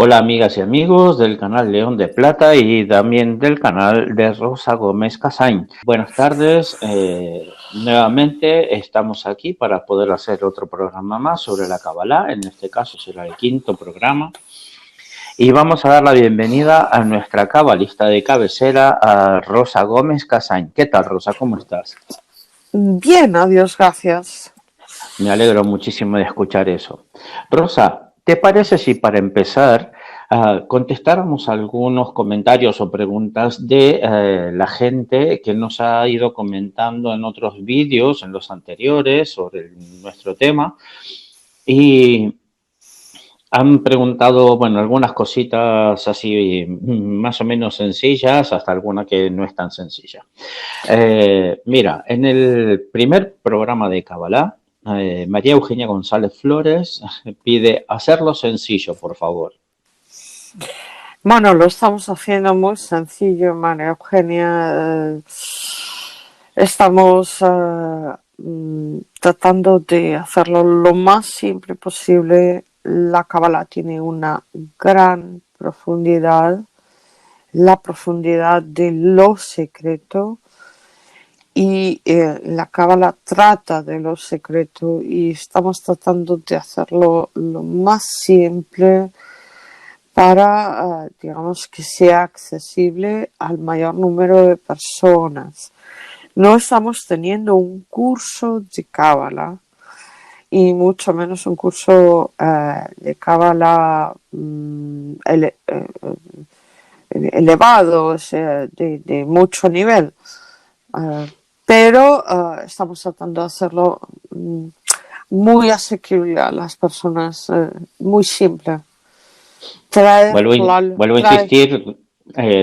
Hola amigas y amigos del canal León de Plata y también del canal de Rosa Gómez Casañ. Buenas tardes, nuevamente estamos aquí para poder hacer otro programa más sobre la Kabbalah, en este caso será el quinto programa. Y vamos a dar la bienvenida a nuestra cabalista de cabecera, a Rosa Gómez Casañ. ¿Qué tal, Rosa? ¿Cómo estás? Bien, adiós, gracias. Me alegro muchísimo de escuchar eso. Rosa, ¿te parece si para empezar contestáramos algunos comentarios o preguntas de la gente que nos ha ido comentando en otros vídeos, en los anteriores, sobre nuestro tema? Y han preguntado, bueno, algunas cositas así más o menos sencillas, hasta alguna que no es tan sencilla. Mira, en el primer programa de Kabbalah, María Eugenia González Flores pide hacerlo sencillo, por favor. Bueno, lo estamos haciendo muy sencillo, María Eugenia. Estamos tratando de hacerlo lo más simple posible. La Kabbalah tiene una gran profundidad, la profundidad de lo secreto, y la Kabbalah trata de lo secreto y estamos tratando de hacerlo lo más simple para, digamos, que sea accesible al mayor número de personas. No estamos teniendo un curso de Kabbalah y mucho menos un curso de Kabbalah elevado, o sea, de mucho nivel. Pero estamos tratando de hacerlo muy asequible a las personas, muy simple. Vuelvo a insistir,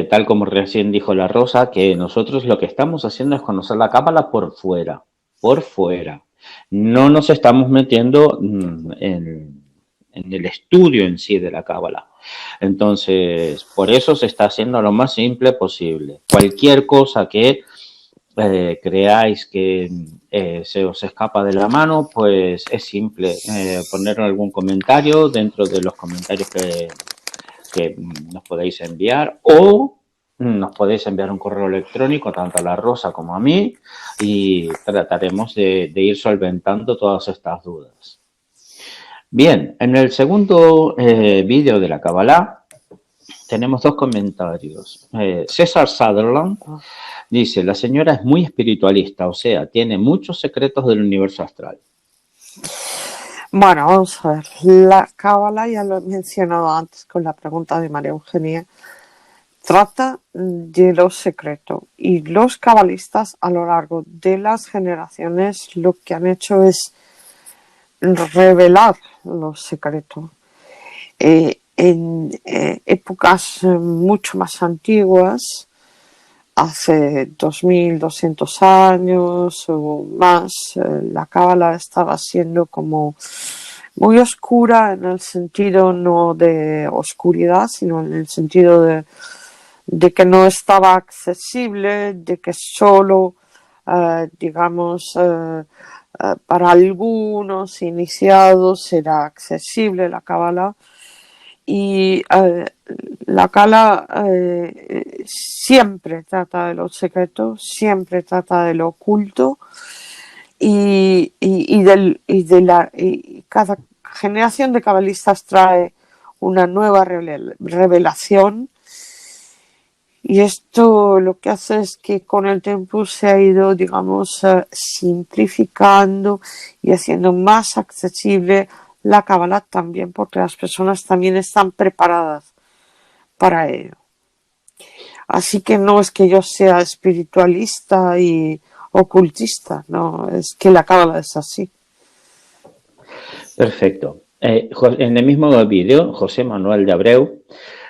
tal como recién dijo la Rosa, que nosotros lo que estamos haciendo es conocer la Cábala por fuera, por fuera. No nos estamos metiendo en el estudio en sí de la Cábala. Entonces, por eso se está haciendo lo más simple posible. Cualquier cosa que creáis que se os escapa de la mano, pues es simple poner algún comentario dentro de los comentarios que nos podéis enviar, o nos podéis enviar un correo electrónico tanto a la Rosa como a mí y trataremos de ir solventando todas estas dudas. Bien, en el segundo vídeo de la Kabbalah tenemos dos comentarios. César Sutherland dice: la señora es muy espiritualista, o sea, tiene muchos secretos del universo astral. Bueno, vamos a ver. La Cábala, ya lo he mencionado antes con la pregunta de María Eugenia, trata de lo secreto. Y los cabalistas a lo largo de las generaciones lo que han hecho es revelar lo secreto. En épocas mucho más antiguas, hace 2200 años o más, la Cábala estaba siendo como muy oscura, en el sentido no de oscuridad, sino en el sentido de que no estaba accesible, de que solo, digamos, para algunos iniciados era accesible la Cábala. Y la Kabbalah siempre trata de lo secreto, siempre trata de lo oculto, y cada generación de cabalistas trae una nueva revelación, y esto lo que hace es que con el tiempo se ha ido, digamos, simplificando y haciendo más accesible la Kabbalah también, porque las personas también están preparadas para ello. Así que no es que yo sea espiritualista y ocultista, no, es que la Kabbalah es así. Perfecto. En el mismo vídeo, José Manuel de Abreu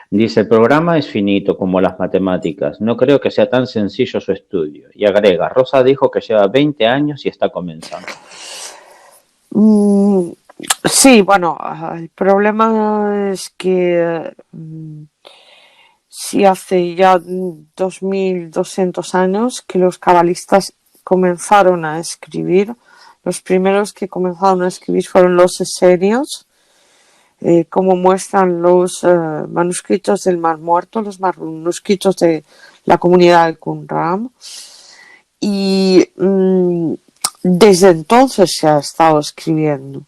dice: el programa es finito como las matemáticas. No creo que sea tan sencillo su estudio. Y agrega: Rosa dijo que lleva 20 años y está comenzando. Sí, bueno, el problema es que sí, hace ya 2200 años que los cabalistas comenzaron a escribir. Los primeros que comenzaron a escribir fueron los esenios, como muestran los manuscritos del Mar Muerto, los manuscritos de la comunidad de Qumran. Y desde entonces se ha estado escribiendo.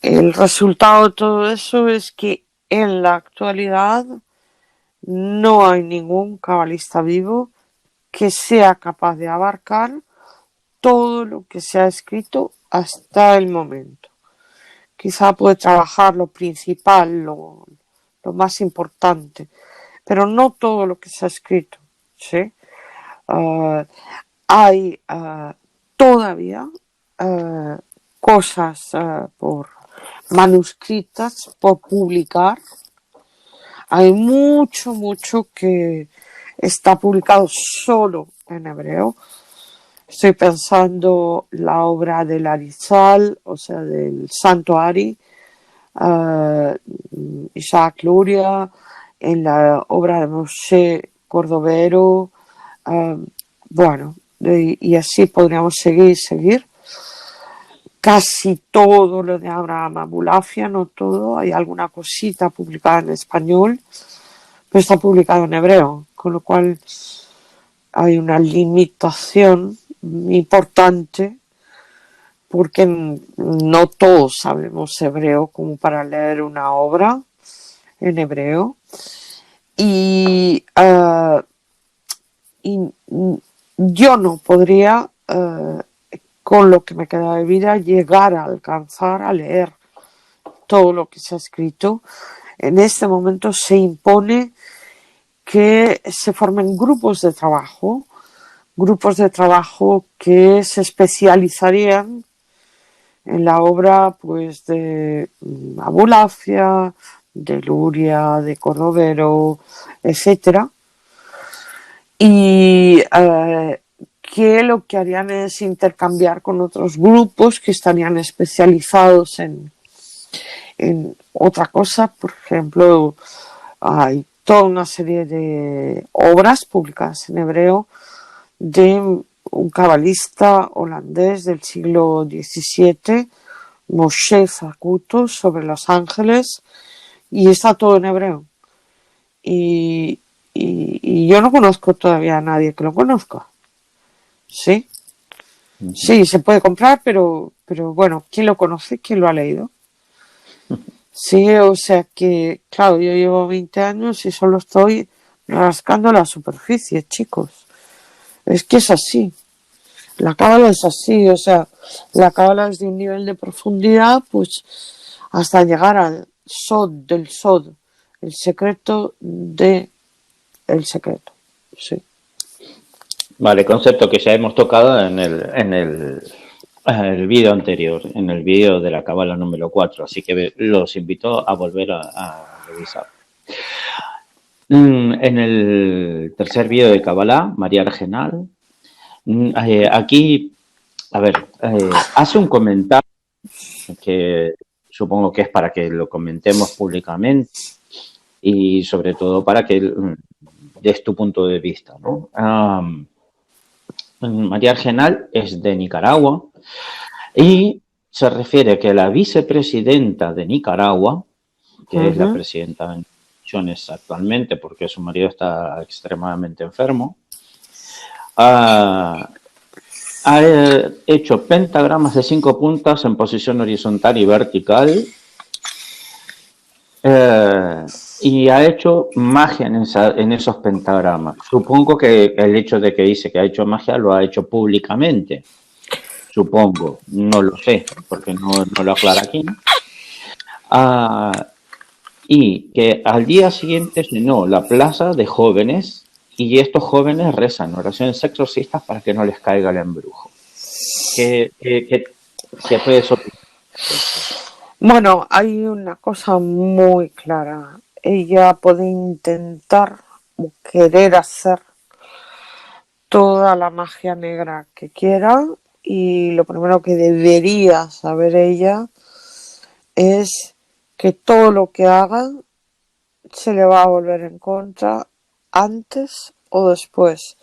El resultado de todo eso es que en la actualidad no hay ningún cabalista vivo que sea capaz de abarcar todo lo que se ha escrito hasta el momento. Quizá puede trabajar lo principal, lo más importante, pero no todo lo que se ha escrito, ¿sí? Hay todavía cosas por manuscritas por publicar. Hay mucho que está publicado solo en hebreo. Estoy pensando la obra del Arizal, o sea, del Santo Ari, Isaac Luria, en la obra de Moshe Cordovero, bueno, y así podríamos seguir. Casi todo lo de Abraham Abulafia, no todo, hay alguna cosita publicada en español, pero está publicado en hebreo, con lo cual hay una limitación importante porque no todos sabemos hebreo como para leer una obra en hebreo y yo no podría con lo que me queda de vida llegar a alcanzar a leer todo lo que se ha escrito. En este momento se impone que se formen grupos de trabajo que se especializarían en la obra pues de Abulafia, de Luria, de Cordovero, etcétera, y que lo que harían es intercambiar con otros grupos que estarían especializados en otra cosa. Por ejemplo, hay toda una serie de obras publicadas en hebreo de un cabalista holandés del siglo XVII, Moshe Zacuto, sobre los ángeles, y está todo en hebreo. Y yo no conozco todavía a nadie que lo conozca. ¿Sí? Sí, se puede comprar, pero bueno, ¿quién lo conoce? ¿Quién lo ha leído? Sí, o sea que, claro, yo llevo 20 años y solo estoy rascando la superficie, chicos. Es que es así. La cábala es así, o sea, la cábala es de un nivel de profundidad, pues, hasta llegar al sod del sod, el secreto de el secreto. Sí. Vale, concepto que ya hemos tocado en el vídeo anterior, en el vídeo de la cábala número 4, así que los invito a volver a revisar. En el tercer vídeo de cábala, María Argenal, aquí, a ver, hace un comentario que supongo que es para que lo comentemos públicamente y sobre todo para que des tu punto de vista, ¿no? María Argenal es de Nicaragua y se refiere que la vicepresidenta de Nicaragua, que es la presidenta de Naciones actualmente porque su marido está extremadamente enfermo, ha hecho pentagramas de 5 puntas en posición horizontal y vertical y ha hecho magia en esos pentagramas. Supongo que el hecho de que dice que ha hecho magia lo ha hecho públicamente. Supongo, no lo sé, porque no lo aclara aquí. Y que al día siguiente llenó la plaza de jóvenes y estos jóvenes rezan oraciones exorcistas para que no les caiga el embrujo. ¿Qué fue eso? Bueno, hay una cosa muy clara. Ella puede intentar o querer hacer toda la magia negra que quiera y lo primero que debería saber ella es que todo lo que haga se le va a volver en contra antes o después.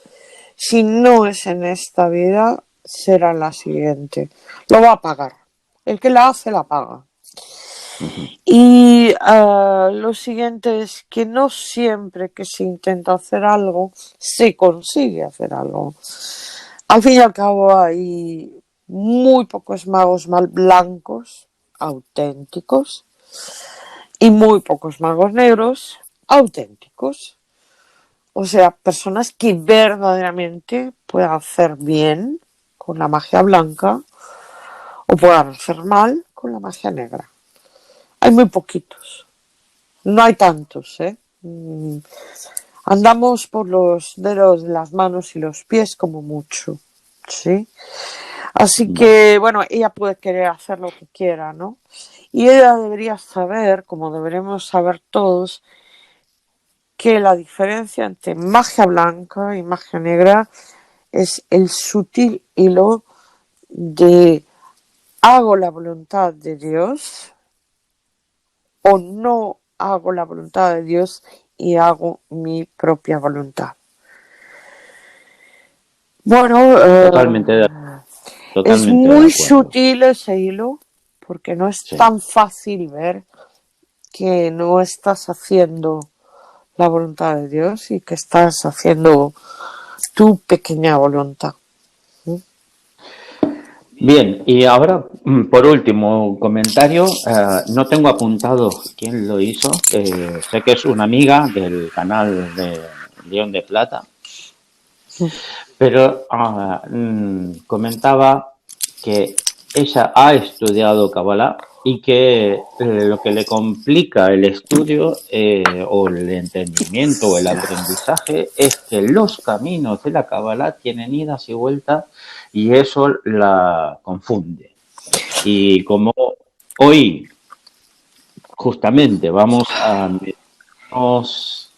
Si no es en esta vida, será en la siguiente. Lo va a pagar. El que la hace, la paga. Ujú. Y lo siguiente es que no siempre que se intenta hacer algo, se consigue hacer algo. Al fin y al cabo hay muy pocos magos mal blancos, auténticos, y muy pocos magos negros, auténticos. O sea, personas que verdaderamente puedan hacer bien con la magia blanca o puedan hacer mal con la magia negra. Hay muy poquitos. No hay tantos, ¿eh? Andamos por los dedos de las manos y los pies como mucho, ¿sí? Así Vale. que, bueno, ella puede querer hacer lo que quiera, ¿no? Y ella debería saber, como deberemos saber todos, que la diferencia entre magia blanca y magia negra es el sutil hilo de hago la voluntad de Dios o no hago la voluntad de Dios y hago mi propia voluntad. Bueno, Totalmente de, es totalmente de muy acuerdo. sutil ese hilo porque no es Sí. tan fácil ver que no estás haciendo la voluntad de Dios y que estás haciendo tu pequeña voluntad. Bien, y ahora, por último, comentario. No tengo apuntado quién lo hizo. Sé que es una amiga del canal de León de Plata, pero comentaba que ella ha estudiado Kabbalah y que lo que le complica el estudio o el entendimiento o el aprendizaje es que los caminos de la Kabbalah tienen idas y vueltas y eso la confunde. Y como hoy justamente vamos a meternos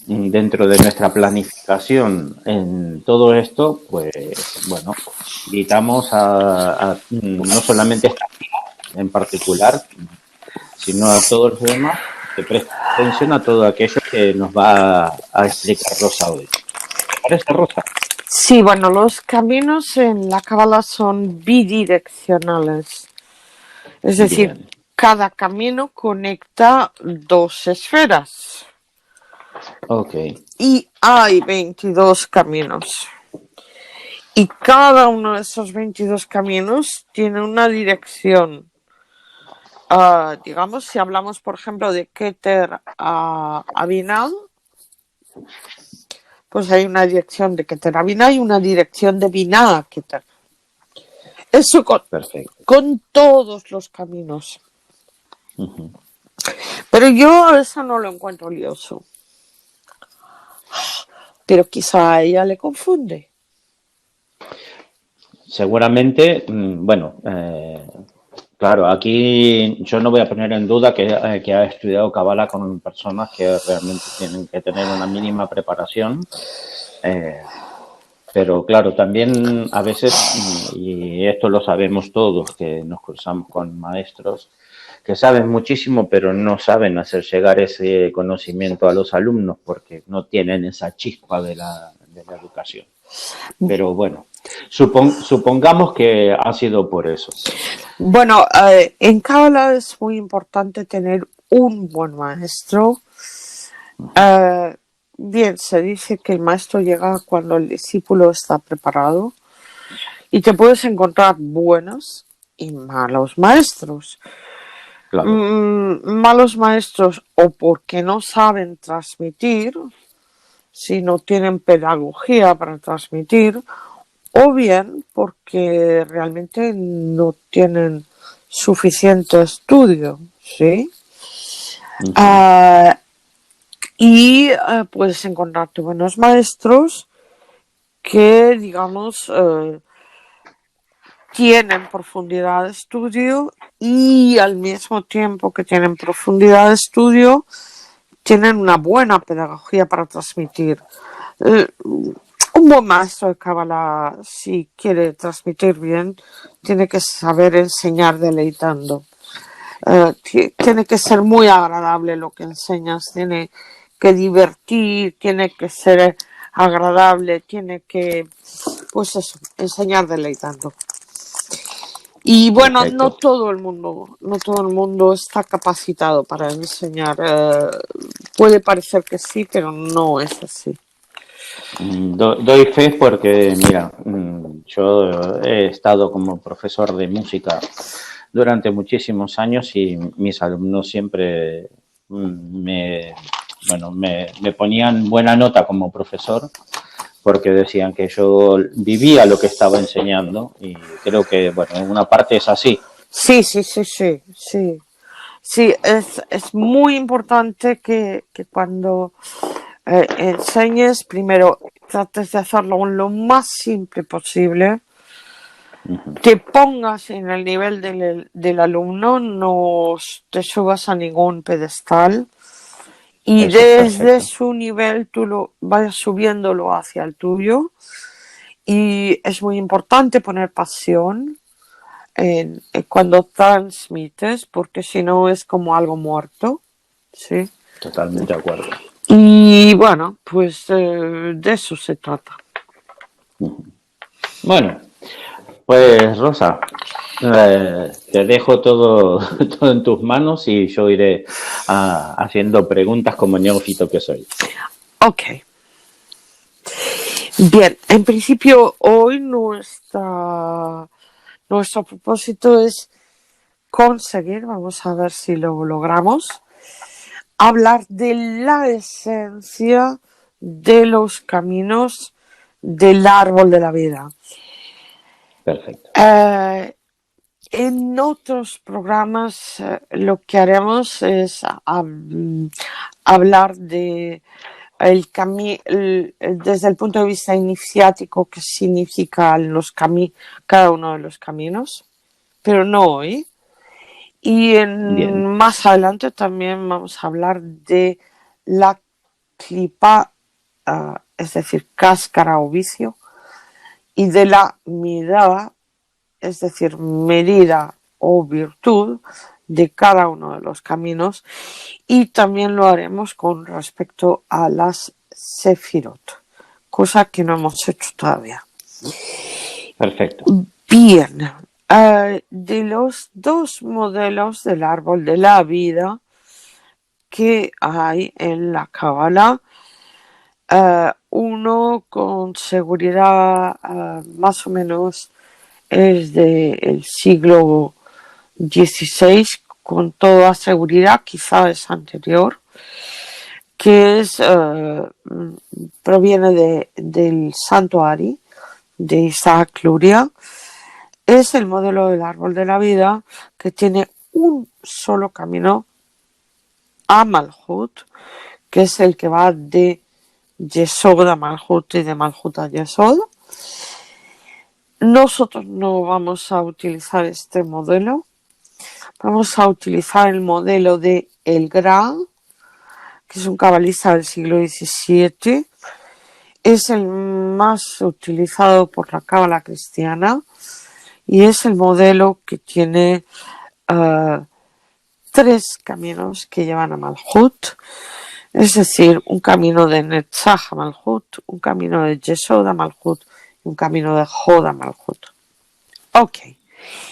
dentro de nuestra planificación en todo esto, pues bueno, invitamos a no solamente esta en particular, sino a todos los demás que presten atención a todo aquello que nos va a explicar Rosa hoy. ¿Te parece, Rosa? Sí, bueno, los caminos en la cábala son bidireccionales. Es decir, Bien, cada camino conecta dos esferas ok, y hay 22 caminos. Y cada uno de esos 22 caminos tiene una dirección. Digamos, si hablamos, por ejemplo, de Keter a Binah, pues hay una dirección de Keter a Binah y una dirección de Binah a Keter. Eso perfecto. con todos los caminos. Ujú. Pero yo eso no lo encuentro lioso. Pero quizá a ella le confunde. Seguramente, bueno, claro, aquí yo no voy a poner en duda que ha estudiado Kabbalah con personas que realmente tienen que tener una mínima preparación, eh, pero claro, también a veces, y esto lo sabemos todos, que nos cruzamos con maestros que saben muchísimo, pero no saben hacer llegar ese conocimiento a los alumnos porque no tienen esa chispa de la educación. Pero bueno, supongamos que ha sido por eso. Bueno, en Cábala es muy importante tener un buen maestro. Eh, Bien, se dice que el maestro llega cuando el discípulo está preparado y te puedes encontrar buenos y malos maestros. Claro. Malos maestros o porque no saben transmitir, si no tienen pedagogía para transmitir, o bien porque realmente no tienen suficiente estudio, ¿sí? Ujú. Uh, y puedes encontrarte buenos maestros que, digamos, tienen profundidad de estudio y al mismo tiempo que tienen profundidad de estudio, tienen una buena pedagogía para transmitir. Un buen maestro de Cábala, si quiere transmitir bien, tiene que saber enseñar deleitando. Tiene que ser muy agradable lo que enseñas, tiene que divertir, tiene que ser agradable, tiene que, pues eso, enseñar deleitando. Y bueno, Perfecto. no todo el mundo está capacitado para enseñar. Puede parecer que sí, pero no es así. Doy fe porque, mira, yo he estado como profesor de música durante muchísimos años y mis alumnos siempre me, bueno, me ponían buena nota como profesor porque decían que yo vivía lo que estaba enseñando y creo que, bueno, en una parte es así. Sí, sí, sí, sí, sí. Sí, es muy importante que cuando enseñes, primero trates de hacerlo lo más simple posible, te pongas en el nivel del alumno, no te subas a ningún pedestal y Eso es desde perfecto. su nivel tú lo vayas subiéndolo hacia el tuyo. Y es muy importante poner pasión cuando transmites, porque si no es como algo muerto, ¿sí? Totalmente de acuerdo. Y bueno, pues de eso se trata. Bueno, pues Rosa, te dejo todo, todo en tus manos y yo iré haciendo preguntas como neófito que soy. Ok, bien, en principio hoy nuestro propósito es conseguir, vamos a ver si lo logramos, hablar de la esencia de los caminos del árbol de la vida. Perfecto. En otros programas lo que haremos es hablar de desde el punto de vista iniciático qué significa cada uno de los caminos, pero no hoy. Y Bien, más adelante también vamos a hablar de la clipa, es decir, cáscara o vicio, y de la mirada, es decir, medida o virtud de cada uno de los caminos, y también lo haremos con respecto a las sefirot, cosa que no hemos hecho todavía. perfecto. Bien, de los dos modelos del árbol de la vida que hay en la Cábala, uno con seguridad más o menos es del siglo XVI, con toda seguridad, quizá es anterior, que proviene del Santo Ari, de Isaac Luria. Es el modelo del árbol de la vida que tiene un solo camino a Malhut, que es el que va de Yesod a Malhut y de Malhut a Yesod. Nosotros no vamos a utilizar este modelo, vamos a utilizar el modelo de El Gra, que es un cabalista del siglo XVII. Es el más utilizado por la cábala cristiana y es el modelo que tiene tres caminos que llevan a Malhut, es decir, un camino de Netzach a Malhut, un camino de Yesod a Malhut y un camino de Jod a Malhut. Ok,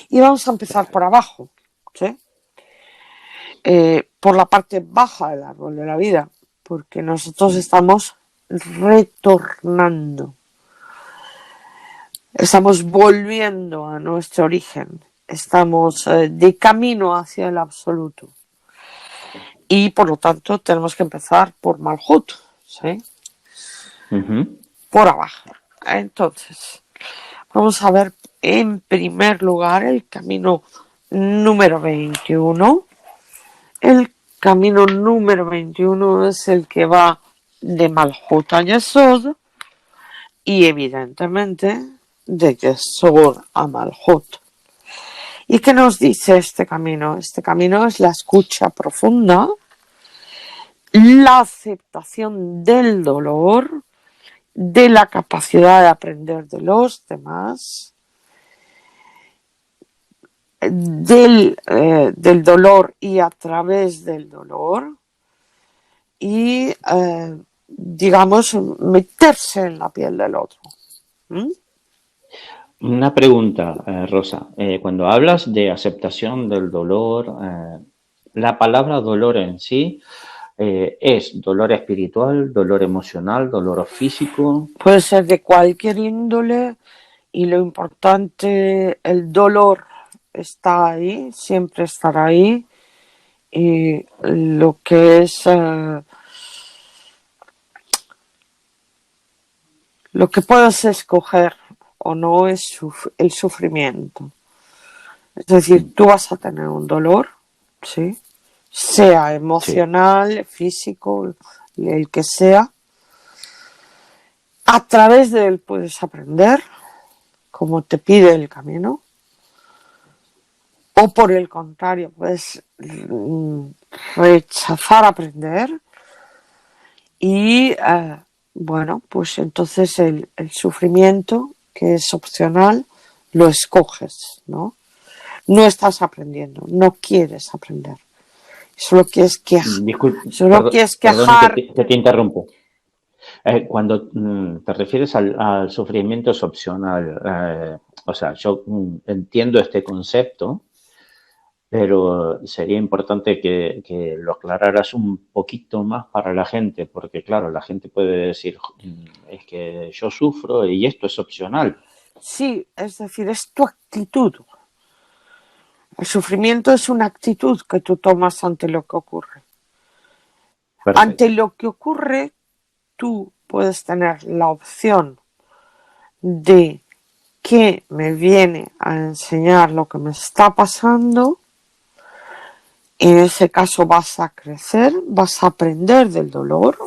y vamos a empezar por abajo, ¿sí? Por la parte baja del árbol de la vida, porque nosotros estamos retornando, estamos volviendo a nuestro origen, estamos de camino hacia el absoluto. Y por lo tanto tenemos que empezar por Malhut, ¿sí? Por abajo. Entonces, vamos a ver en primer lugar el camino número 21. El camino número 21 es el que va de Malhut a Yesod y evidentemente de Yesod a Malhut. ¿Y qué nos dice este camino? Este camino es la escucha profunda, la aceptación del dolor, de la capacidad de aprender de los demás, del dolor y a través del dolor, y digamos meterse en la piel del otro. ¿Mm? Una pregunta, Rosa. Cuando hablas de aceptación del dolor, la palabra dolor en sí es dolor espiritual, dolor emocional, dolor físico. Puede ser de cualquier índole y lo importante, el dolor está ahí, siempre estará ahí. Y lo que es, lo que puedes escoger o no es el sufrimiento. Es decir, tú vas a tener un dolor, ¿sí? Sea Sí. emocional, físico, el que sea. A través de él puedes aprender, como te pide el camino, o por el contrario, puedes rechazar aprender y, bueno, pues entonces el sufrimiento, que es opcional, lo escoges, ¿no? No estás aprendiendo, no quieres aprender. Solo quieres Disculpe, solo quieres perdone que quejarte. te interrumpo. Cuando te refieres al sufrimiento es opcional, o sea, yo entiendo este concepto, pero sería importante que lo aclararas un poquito más para la gente, porque claro, la gente puede decir, es que yo sufro y esto es opcional. Sí, es decir, es tu actitud. El sufrimiento es una actitud que tú tomas ante lo que ocurre. Ante Perfecto. lo que ocurre, tú puedes tener la opción de qué me viene a enseñar lo que me está pasando. En ese caso vas a crecer, vas a aprender del dolor,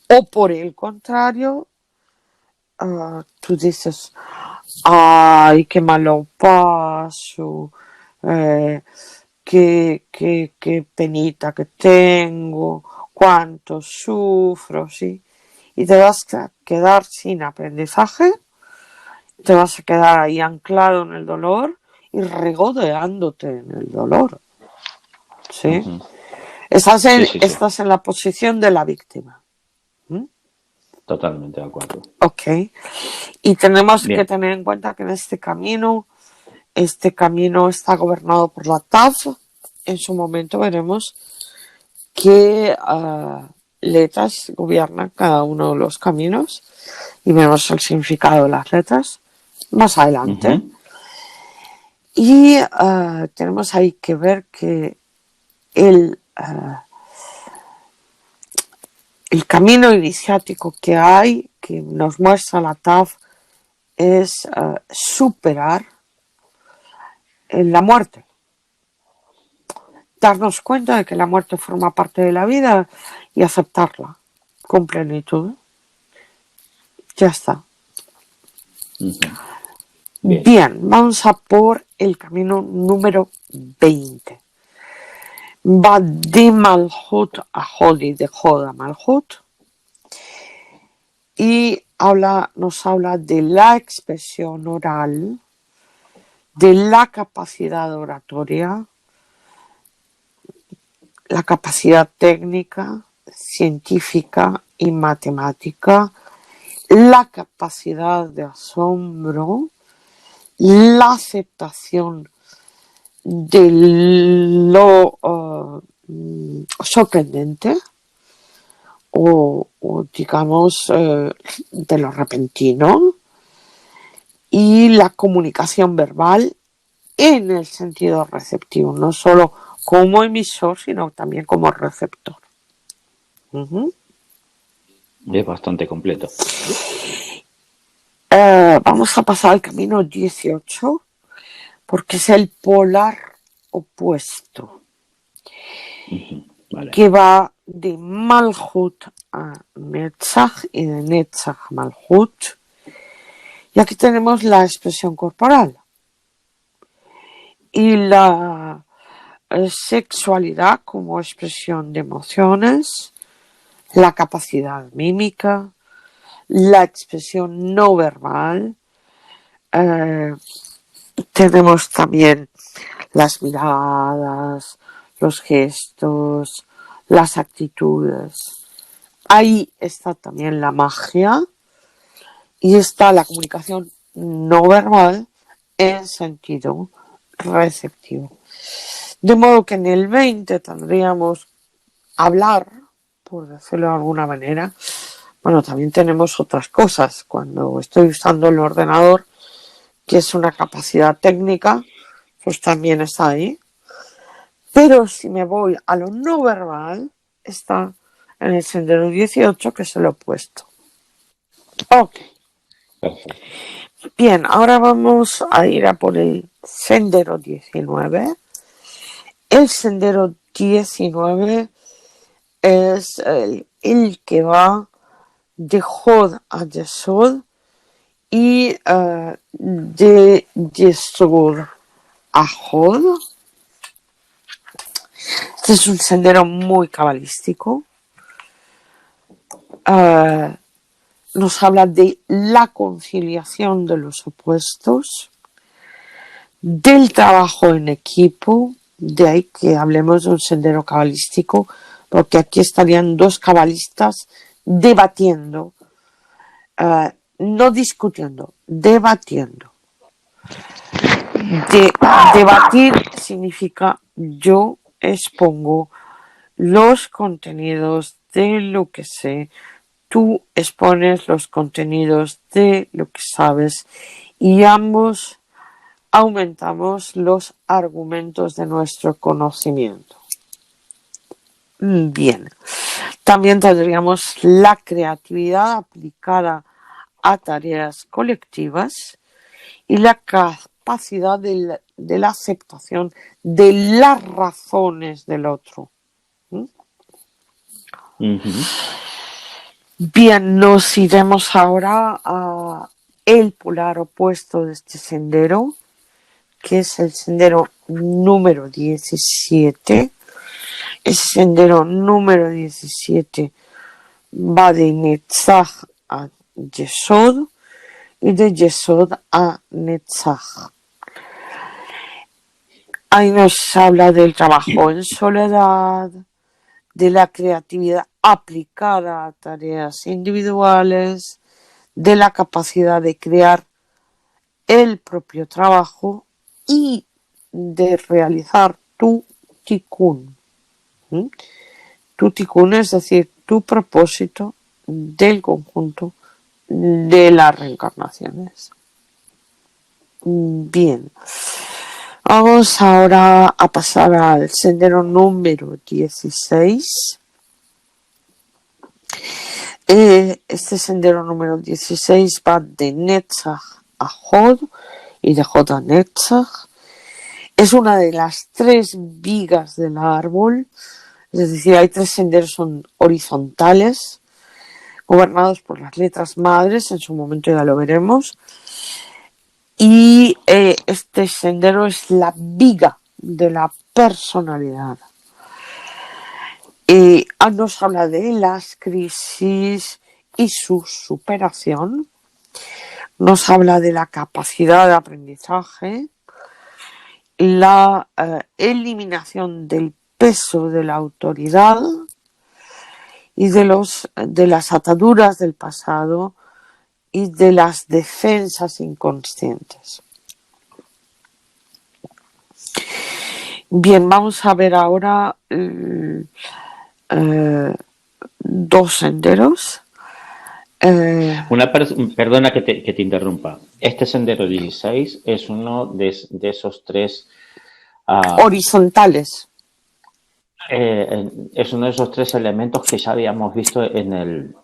o por el contrario, tú dices, ay, qué malo paso, eh, qué penita que tengo, cuánto sufro, ¿sí? Y te vas a quedar sin aprendizaje, te vas a quedar ahí anclado en el dolor y regodeándote en el dolor, ¿sí? Ujú. Sí, sí, sí, Estás en la posición de la víctima. ¿Mm? totalmente de acuerdo. Ok. Y tenemos que Bien. tener en cuenta que en este camino está gobernado por la TAF. En su momento veremos qué letras gobiernan cada uno de los caminos y vemos el significado de las letras más adelante. Ujú. Y tenemos ahí que ver que el, el camino iniciático que hay, que nos muestra la TAF, es superar la muerte. Darnos cuenta de que la muerte forma parte de la vida y aceptarla con plenitud. Ya está. Ujú. Bien. Bien, vamos a por el camino número 20. Va de Malhut a Hodi, de Hod a Malhut, y nos habla de la expresión oral, de la capacidad oratoria, la capacidad técnica, científica y matemática, la capacidad de asombro, la aceptación de lo sorprendente o digamos de lo repentino y la comunicación verbal en el sentido receptivo, no solo como emisor, sino también como receptor. Uh-huh. Es bastante completo. Vamos a pasar al camino 18, porque es el polar opuesto, Ujú. Vale. que va de Malhut a Netzach y de Netzach a Malhut. Y aquí tenemos la expresión corporal y la sexualidad como expresión de emociones, la capacidad mímica, la expresión no verbal. Tenemos también las miradas, los gestos, las actitudes. Ahí está también la magia y está la comunicación no verbal en sentido receptivo. De modo que en el 20 tendríamos hablar, por decirlo de alguna manera. Bueno, también tenemos otras cosas. Cuando estoy usando el ordenador, que es una capacidad técnica, pues también está ahí. Pero si me voy a lo no verbal, está en el sendero 18, que es el opuesto. Ok. Perfecto. Bien, ahora vamos a ir a por el sendero 19. El sendero 19 es el que va de Hod a Yesod y de Yesod a Hod. Este es un sendero muy cabalístico. Nos habla de la conciliación de los opuestos, del trabajo en equipo, de ahí que hablemos de un sendero cabalístico, porque aquí estarían dos cabalistas debatiendo, no discutiendo, debatiendo. Debatir significa yo expongo los contenidos de lo que sé, tú expones los contenidos de lo que sabes y ambos aumentamos los argumentos de nuestro conocimiento. Bien, también tendríamos la creatividad aplicada a tareas colectivas y la capacidad de la aceptación de las razones del otro. Bien, nos iremos ahora a el polar opuesto de este sendero, que es el sendero número 17. Ese sendero número 17 va de Netzach a Yesod y de Yesod a Netzach. Ahí nos habla del trabajo en soledad, de la creatividad aplicada a tareas individuales, de la capacidad de crear el propio trabajo y de realizar tu tikkun. Tu tikkun, es decir, tu propósito del conjunto de las reencarnaciones. Bien. Vamos ahora a pasar al sendero número 16. Este sendero número 16 va de Netzach a Hod y de Hod a Netzach. Es una de las 3 vigas del árbol, es decir, hay 3 senderos son horizontales, gobernados por las letras madres, en su momento ya lo veremos. Y este sendero es la viga de la personalidad. Nos habla de las crisis y su superación. Nos habla de la capacidad de aprendizaje, la eliminación del peso de la autoridad y de las ataduras del pasado y de las defensas inconscientes. Bien, vamos a ver ahora 2 senderos. Perdona que te interrumpa. Este sendero 16 es uno de esos 3 horizontales. Es uno de esos 3 elementos que ya habíamos visto en el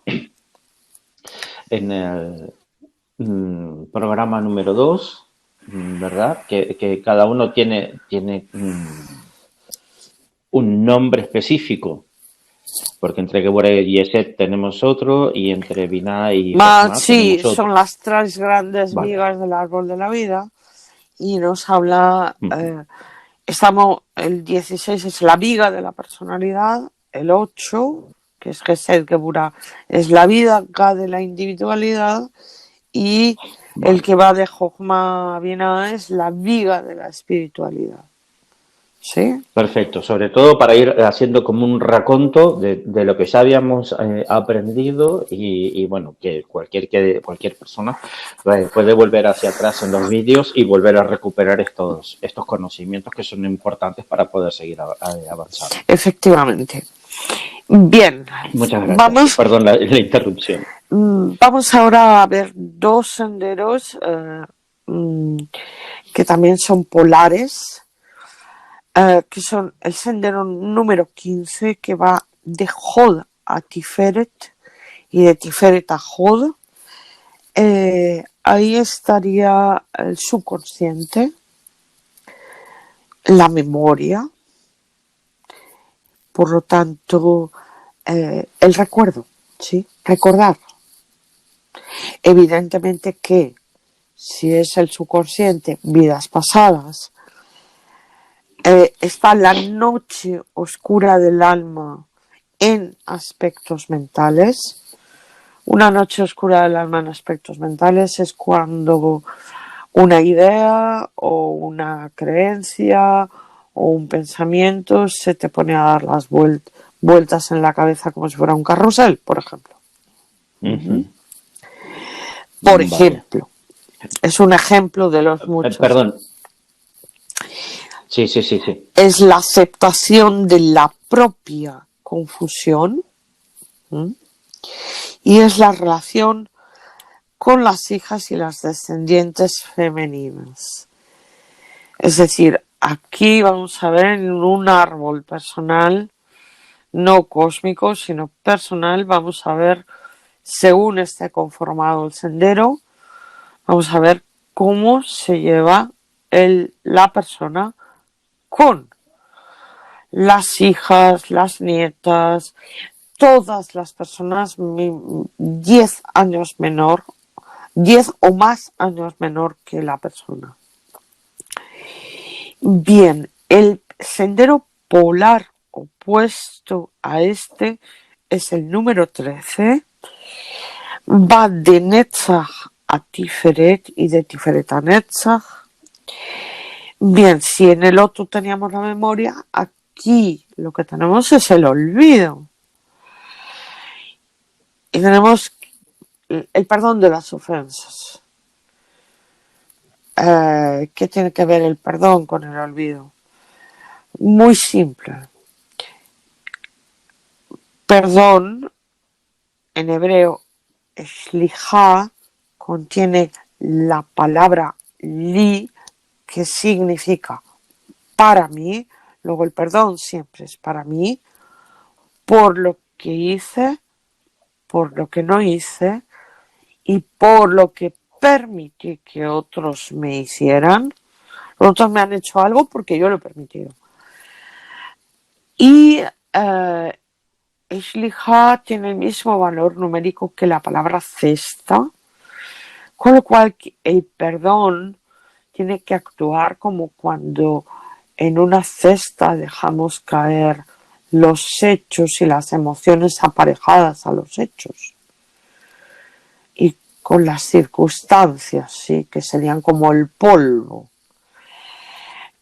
programa número 2, ¿verdad? Que cada uno tiene un nombre específico. Porque entre Geburah y Yesod tenemos otro y entre Binah y Jochma sí, tenemos otro. son las 3 grandes vigas del árbol de la vida y nos habla, el 16 es la viga de la personalidad, el 8, que es Gesed Geburah, es la viga de la individualidad y el que va de Jochma a Binah es la viga de la espiritualidad. ¿sí? Perfecto, sobre todo para ir haciendo como un raconto de lo que ya habíamos aprendido y, bueno, que cualquier persona puede volver hacia atrás en los vídeos y volver a recuperar estos conocimientos que son importantes para poder seguir avanzando. Efectivamente. Bien, Muchas gracias. vamos, Perdón la interrupción. vamos ahora a ver dos senderos que también son polares, que son el sendero número 15 que va de Hod a Tiferet y de Tiferet a Hod. Ahí estaría el subconsciente, la memoria, por lo tanto, el recuerdo, ¿sí? Recordar. Evidentemente que si es el subconsciente, vidas pasadas, está la noche oscura del alma en aspectos mentales. Una noche oscura del alma en aspectos mentales es cuando una idea o una creencia o un pensamiento se te pone a dar las vueltas en la cabeza como si fuera un carrusel, por ejemplo. Ujú. Por Vale. ejemplo, es un ejemplo de los muchos. Perdón. Sí, sí, sí, sí. Es la aceptación de la propia confusión, ¿m? Y es la relación con las hijas y las descendientes femeninas. Es decir, aquí vamos a ver en un árbol personal, no cósmico, sino personal, vamos a ver, según esté conformado el sendero, vamos a ver cómo se lleva la persona con las hijas, las nietas, todas las personas 10 años menor, 10 o más años menor que la persona. Bien, el sendero polar opuesto a este es el número 13. Va de Netzach a Tiferet y de Tiferet a Netzach. Bien, si en el otro teníamos la memoria, aquí lo que tenemos es el olvido. Y tenemos el perdón de las ofensas. ¿Qué tiene que ver el perdón con el olvido? Muy simple. Perdón, en hebreo, shlichá, contiene la palabra li, que significa para mí. Luego el perdón siempre es para mí, por lo que hice, por lo que no hice y por lo que permití que otros me hicieran. Los otros me han hecho algo porque yo lo he permitido. Y Shlichá tiene el mismo valor numérico que la palabra cesta, con lo cual el perdón tiene que actuar como cuando en una cesta dejamos caer los hechos y las emociones aparejadas a los hechos. Y con las circunstancias, ¿sí? Que serían como el polvo.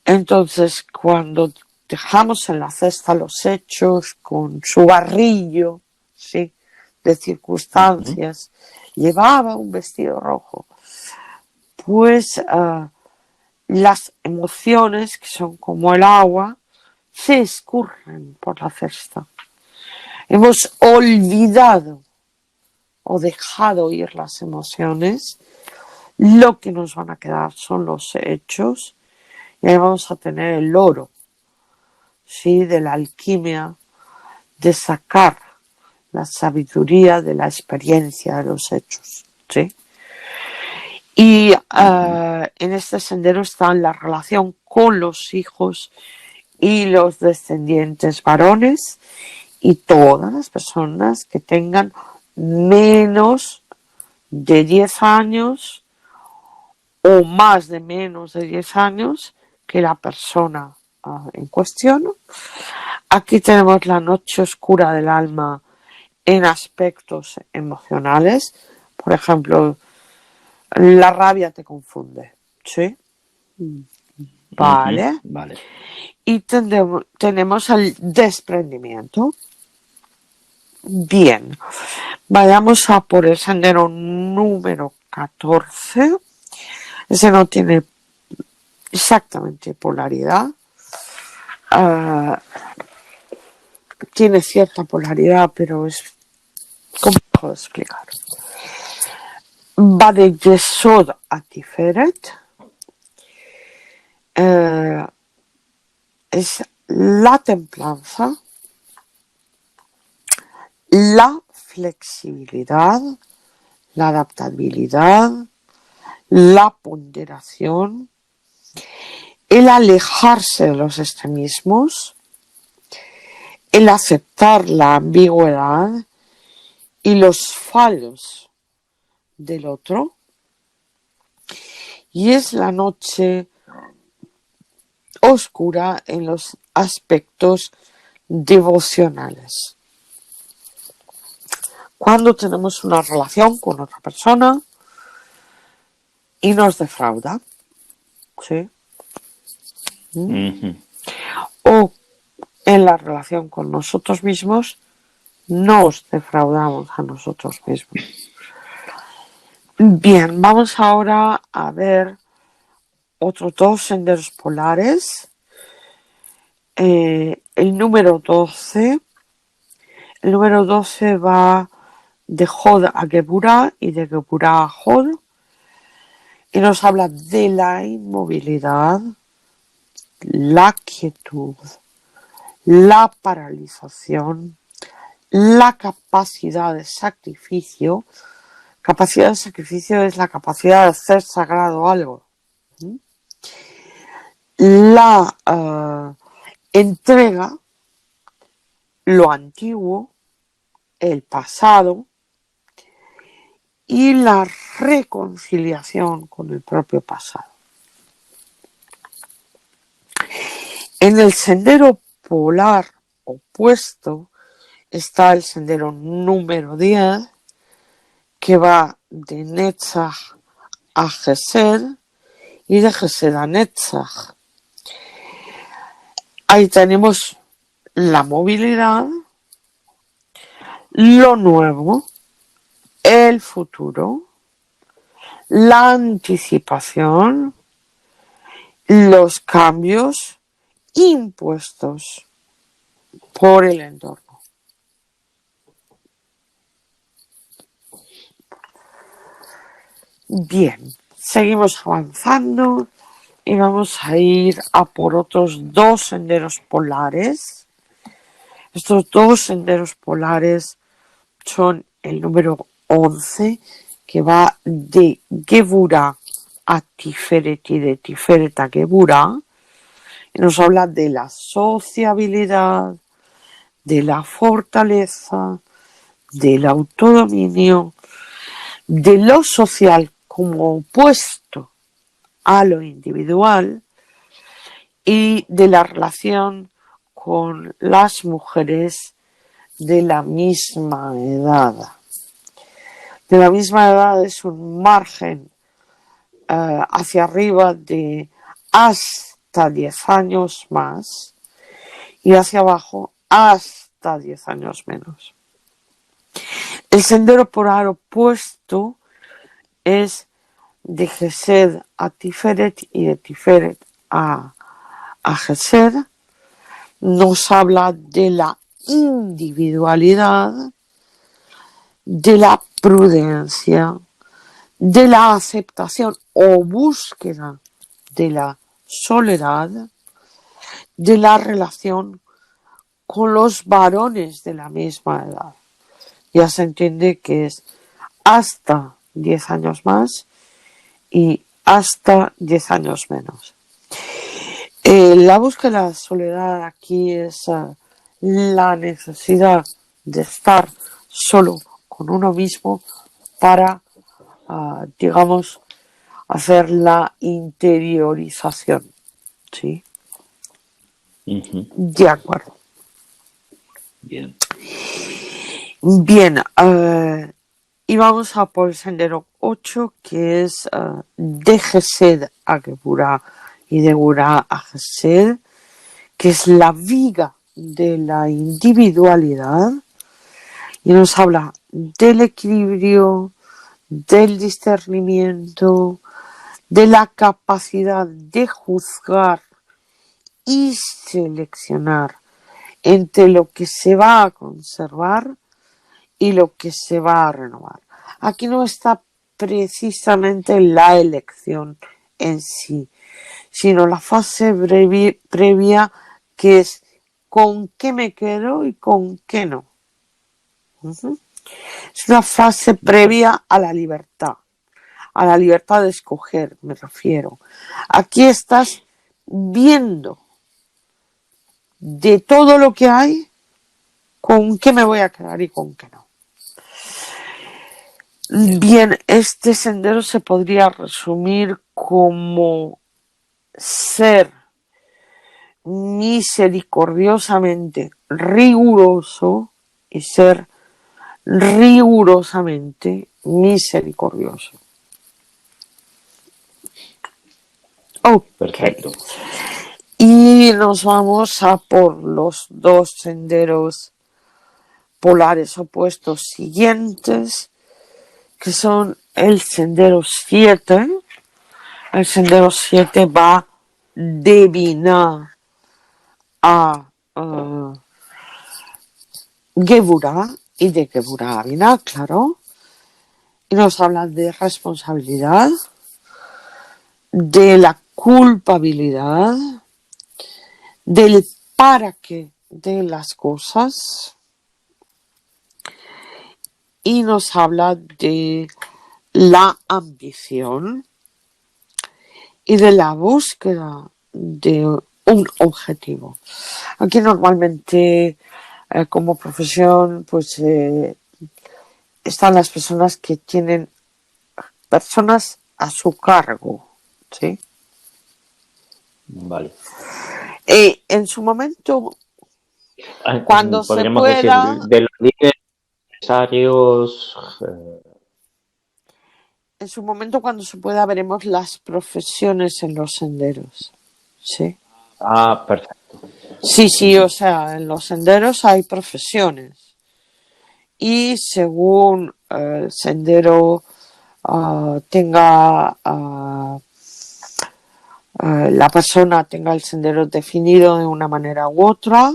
Entonces, cuando dejamos en la cesta los hechos con su barrillo, ¿sí? De circunstancias, llevaba un vestido rojo, pues las emociones, que son como el agua, se escurren por la cesta. Hemos olvidado o dejado ir las emociones, lo que nos van a quedar son los hechos, y ahí vamos a tener el oro, ¿sí? De la alquimia, de sacar la sabiduría de la experiencia de los hechos, ¿sí? Y en este sendero está la relación con los hijos y los descendientes varones y todas las personas que tengan menos de 10 años o más de menos de 10 años que la persona en cuestión. Aquí tenemos la noche oscura del alma en aspectos emocionales. Por ejemplo, la rabia te confunde, ¿sí? ¿vale? Vale. Y tenemos el desprendimiento. Bien, vayamos a por el sendero número 14. Ese no tiene exactamente polaridad. Tiene cierta polaridad, pero es complejo de explicar. Va de Yesod a Tiferet. Es la templanza, la flexibilidad, la adaptabilidad, la ponderación, el alejarse de los extremismos, el aceptar la ambigüedad y los fallos del otro. Y es la noche oscura en los aspectos devocionales. Cuando tenemos una relación con otra persona y nos defrauda, ¿sí? O en la relación con nosotros mismos nos defraudamos a nosotros mismos. Bien, vamos ahora a ver otros dos senderos polares. El número 12. El número 12 va de Jod a Geburah y de Geburah a Jod. Y nos habla de la inmovilidad, la quietud, la paralización, la capacidad de sacrificio. Capacidad de sacrificio es la capacidad de hacer sagrado algo. La entrega, lo antiguo, el pasado y la reconciliación con el propio pasado. En el sendero polar opuesto está el sendero número 10, que va de Netzach a Gesed y de Gesed a Netzach. Ahí tenemos la movilidad, lo nuevo, el futuro, la anticipación, los cambios impuestos por el entorno. Bien, seguimos avanzando y vamos a ir a por otros dos senderos polares. Estos dos senderos polares son el número 11, que va de Geburah a Tiferet y de Tiferet a Geburah, y nos habla de la sociabilidad, de la fortaleza, del autodominio, de lo social como opuesto a lo individual y de la relación con las mujeres de la misma edad. De la misma edad es un margen hacia arriba de hasta 10 años más y hacia abajo hasta 10 años menos. El sendero polar opuesto es de Gesed a Tiferet y de Tiferet a Gesed. Nos habla de la individualidad, de la prudencia, de la aceptación o búsqueda de la soledad, de la relación con los varones de la misma edad. Ya se entiende que es hasta 10 años más y hasta 10 años menos. La búsqueda de la soledad aquí es la necesidad de estar solo con uno mismo para, digamos, hacer la interiorización. ¿Sí? De acuerdo. Bien. Bien, y vamos a por el sendero 8, que es de Gesed a Geburah y de Gurá a Gesed, que es la viga de la individualidad, y nos habla del equilibrio, del discernimiento, de la capacidad de juzgar y seleccionar entre lo que se va a conservar y lo que se va a renovar. Aquí no está precisamente la elección en sí, sino la fase previa, que es con qué me quedo y con qué no. Es una fase previa a la libertad de escoger, me refiero. Aquí estás viendo de todo lo que hay, con qué me voy a quedar y con qué no. Bien, este sendero se podría resumir como ser misericordiosamente riguroso y ser rigurosamente misericordioso. Ok. Perfecto. Y nos vamos a por los dos senderos polares opuestos siguientes, que son el sendero 7. El sendero 7 va de Binah a Geburah y de Geburah a Binah, claro. Y nos habla de responsabilidad, de la culpabilidad, del para qué de las cosas, y nos habla de la ambición y de la búsqueda de un objetivo. Aquí normalmente como profesión pues están las personas que tienen personas a su cargo, ¿sí? Vale. En su momento, cuando se Podríamos decir pueda, de los líderes necesarios. en su momento cuando se pueda veremos las profesiones en los senderos, ¿sí? Perfecto. Sí, o sea, en los senderos hay profesiones y según el sendero tenga la persona tenga el sendero definido de una manera u otra,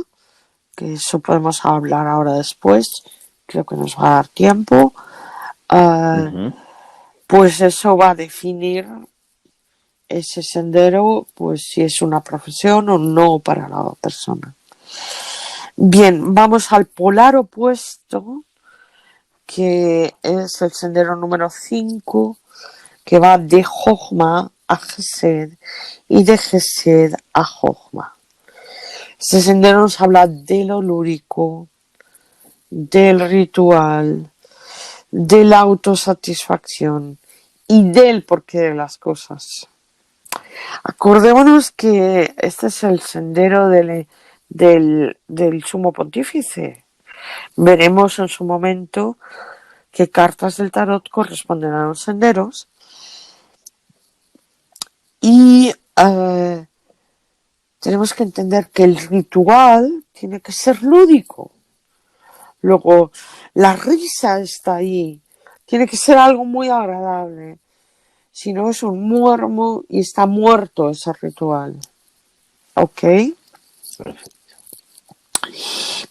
que eso podemos hablar ahora después, creo que nos va a dar tiempo, pues eso va a definir ese sendero, pues si es una profesión o no para la persona. Bien, vamos al polar opuesto, que es el sendero número 5, que va de Jochma a Gesed y de Gesed a Jochma. Este sendero nos habla de lo lúdico, del ritual, de la autosatisfacción y del porqué de las cosas. Acordémonos que este es el sendero del sumo pontífice. Veremos en su momento qué cartas del tarot corresponden a los senderos y tenemos que entender que el ritual tiene que ser lúdico. Luego, la risa está ahí. Tiene que ser algo muy agradable. Si no, es un muermo y está muerto ese ritual. ¿Ok? Perfecto.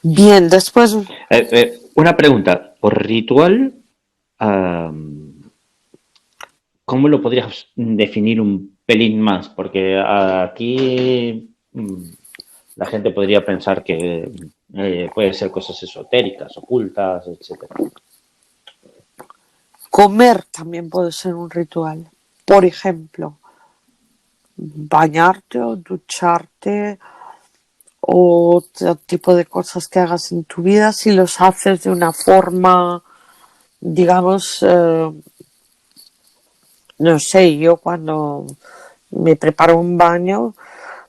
Bien, después... Una pregunta. Por ritual, ¿cómo lo podrías definir un pelín más? Porque aquí la gente podría pensar que puede ser cosas esotéricas, ocultas, etcétera. Comer también puede ser un ritual. Por ejemplo, bañarte o ducharte o otro tipo de cosas que hagas en tu vida, si los haces de una forma, digamos, no sé, yo cuando me preparo un baño,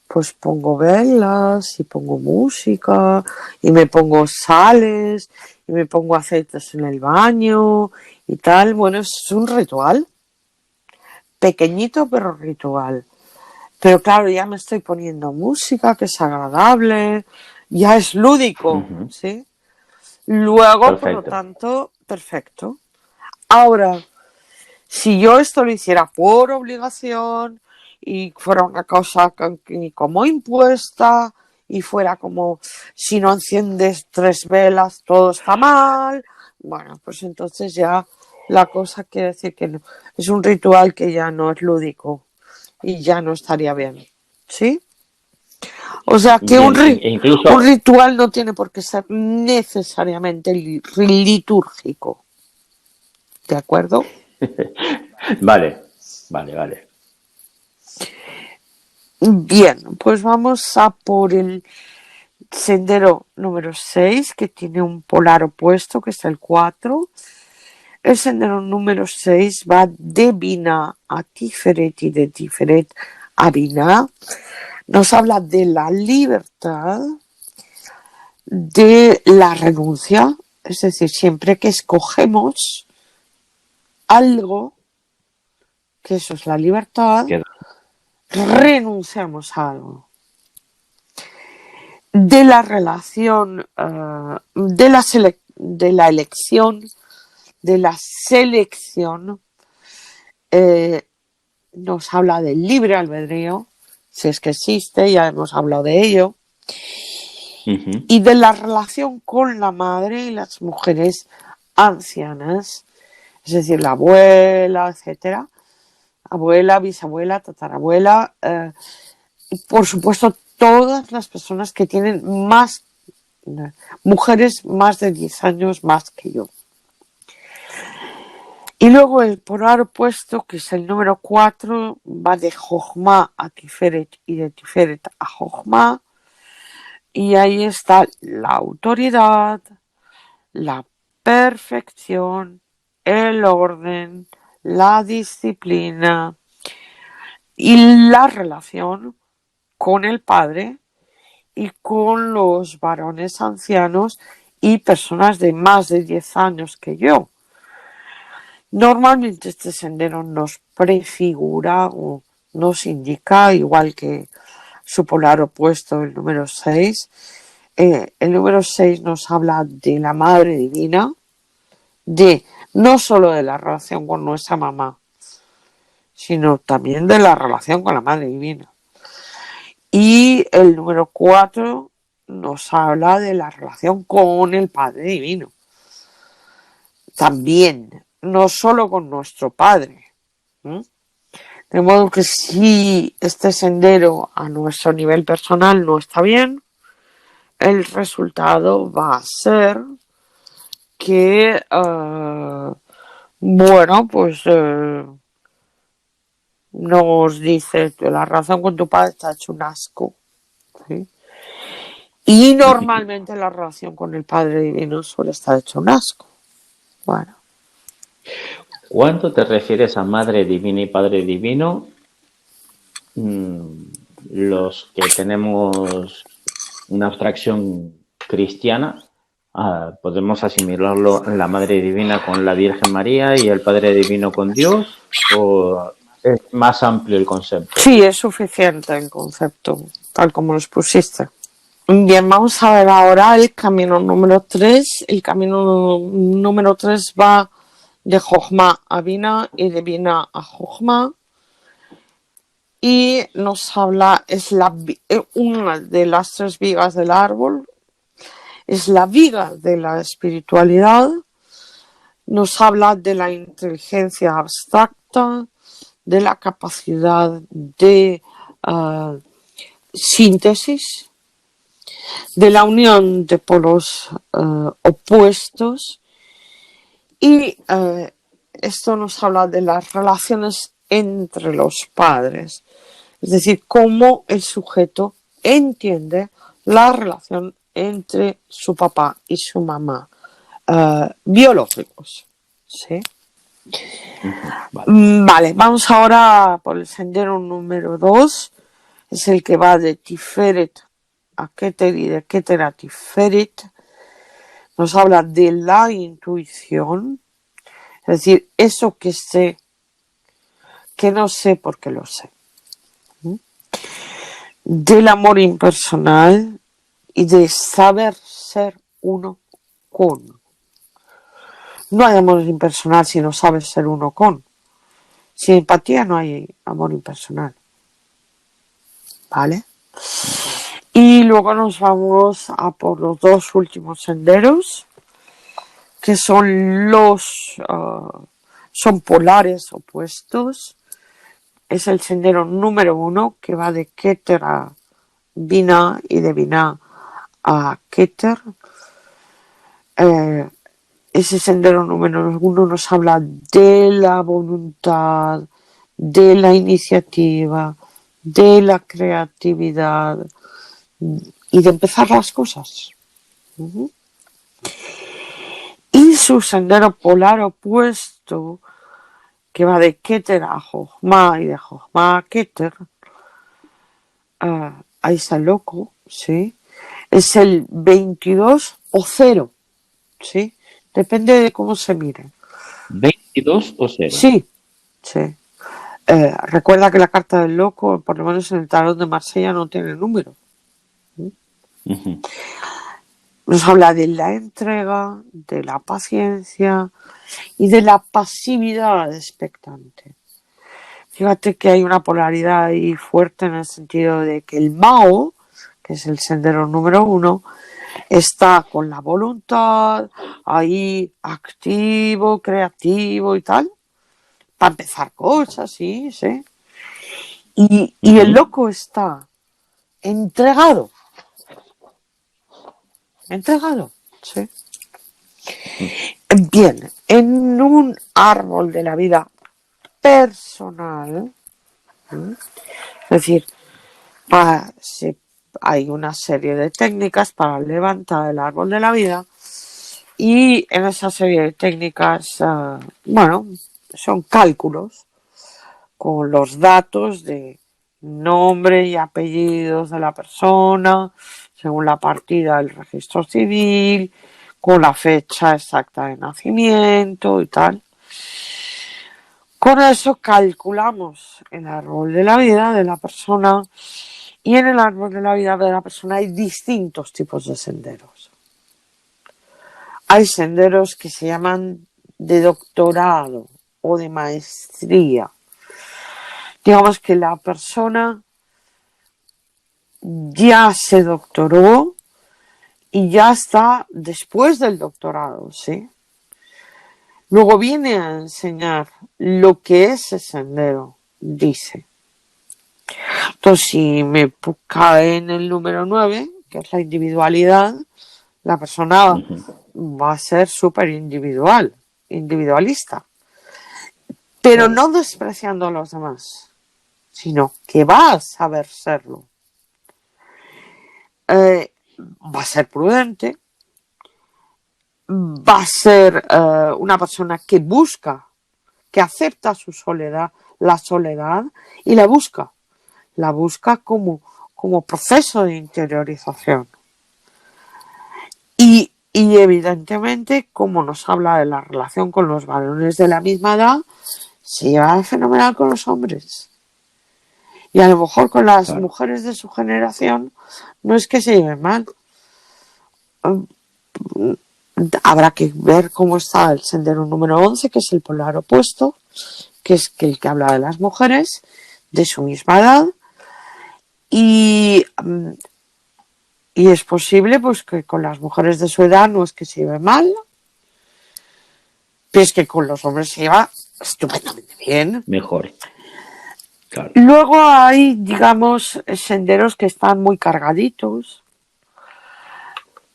pues pongo velas y pongo música y me pongo sales y me pongo aceites en el baño y tal. Bueno, es un ritual, pequeñito pero ritual. Pero claro, ya me estoy poniendo música que es agradable, ya es lúdico, ¿sí? Luego, por lo Perfecto. tanto, perfecto. Ahora, si yo esto lo hiciera por obligación y fuera una cosa como impuesta y fuera como si no enciendes 3 velas todo está mal, bueno, pues entonces ya la cosa quiere decir que no. Es un ritual que ya no es lúdico y ya no estaría bien, ¿sí? O sea que Bien, un incluso, ritual no tiene por qué ser necesariamente litúrgico, ¿de acuerdo? vale, vale, vale. Bien, pues vamos a por el sendero número 6, que tiene un polar opuesto, que es el 4. El sendero número 6 va de Binah a Tiferet y de Tiferet a Binah. Nos habla de la libertad, de la renuncia, es decir, siempre que escogemos algo, que eso es la libertad, Queda- renunciamos a algo. De la relación, de la elección, de la selección, eh, nos habla del libre albedrío, si es que existe, ya hemos hablado de ello, y de la relación con la madre y las mujeres ancianas, es decir, la abuela, etcétera, abuela, bisabuela, tatarabuela, y por supuesto todas las personas que tienen más, mujeres más de 10 años más que yo. Y luego el polar opuesto, que es el número 4, va de Jochma a Tiferet y de Tiferet a Jochma. Y ahí está la autoridad, la perfección, el orden, la disciplina y la relación con el padre y con los varones ancianos y personas de más de 10 años que yo. Normalmente este sendero nos prefigura o nos indica, igual que su polar opuesto, el número 6. El número 6 nos habla de la Madre Divina, de no solo de la relación con nuestra mamá, sino también de la relación con la Madre Divina. Y el número 4 nos habla de la relación con el Padre Divino. También, no solo con nuestro Padre. De modo que si este sendero a nuestro nivel personal no está bien, el resultado va a ser que, bueno, pues nos dice que la relación con tu padre está hecho un asco. ¿Sí? Y normalmente la relación con el Padre Divino suele estar hecho un asco. Bueno. ¿Cuándo te refieres a Madre Divina y Padre Divino? Los que tenemos una abstracción cristiana, podemos asimilarlo la Madre Divina con la Virgen María y el Padre Divino con Dios, o es más amplio el concepto. Sí, es suficiente el concepto, tal como lo pusiste. Bien, vamos a ver ahora el camino número 3. El camino número 3 va de Jochma a Binah y de Binah a Jochma. Y nos habla, es una de las 3 vigas del árbol, es la viga de la espiritualidad, nos habla de la inteligencia abstracta, de la capacidad de síntesis, de la unión de polos opuestos, y esto nos habla de las relaciones entre los padres, es decir, cómo el sujeto entiende la relación entre su papá y su mamá biológicos. ¿Sí? Vale, vamos ahora por el sendero número 2, es el que va de Tiferet a Keter y de Keter a Tiferet. Nos habla de la intuición, es decir, eso que sé, que no sé porque lo sé. del amor impersonal y de saber ser uno con. No hay amor impersonal si no sabes ser uno con. Sin empatía no hay amor impersonal. ¿Vale? Y luego nos vamos a por los dos últimos senderos, que son son polares opuestos. Es el sendero número 1, que va de Keter a Binah y de Binah a Keter. Ese sendero número 1 nos habla de la voluntad, de la iniciativa, de la creatividad y de empezar las cosas. Y su sendero polar opuesto, que va de Keter a Jochma y de Jochma a Keter, ahí está el loco, ¿sí? Es el 22 o 0, ¿sí? Depende de cómo se mire. 22 o 0. Sí, sí. Recuerda que la carta del loco, por lo menos en el tarot de Marsella, no tiene número. Uh-huh. Nos habla de la entrega, de la paciencia y de la pasividad expectante. Fíjate que hay una polaridad ahí fuerte en el sentido de que el Mao, que es el sendero número 1, está con la voluntad ahí activo, creativo y tal, para empezar cosas, sí. Y el loco está entregado, sí. Bien, en un árbol de la vida personal, es decir, hay una serie de técnicas para levantar el árbol de la vida y en esa serie de técnicas, son cálculos con los datos de nombre y apellidos de la persona, según la partida del registro civil, con la fecha exacta de nacimiento y tal. Con eso calculamos el árbol de la vida de la persona y en el árbol de la vida de la persona hay distintos tipos de senderos. Hay senderos que se llaman de doctorado o de maestría. Digamos que la persona ya se doctoró y ya está después del doctorado, ¿sí? Luego viene a enseñar lo que ese sendero dice. Entonces, si me cae en el número 9, que es la individualidad, la persona va a ser súper individualista. Pero no despreciando a los demás, sino que va a saber serlo. Va a ser prudente, va a ser una persona que busca, que acepta su soledad, la soledad, y la busca como proceso de interiorización. Y evidentemente, como nos habla de la relación con los varones de la misma edad, se lleva fenomenal con los hombres. Y a lo mejor con las mujeres de su generación no es que se lleven mal. Habrá que ver cómo está el sendero número 11, que es el polar opuesto, que es el que habla de las mujeres de su misma edad. Y es posible pues que con las mujeres de su edad no es que se lleve mal, pero es que con los hombres se lleva estupendamente bien. Mejor. Claro. Luego hay, digamos, senderos que están muy cargaditos.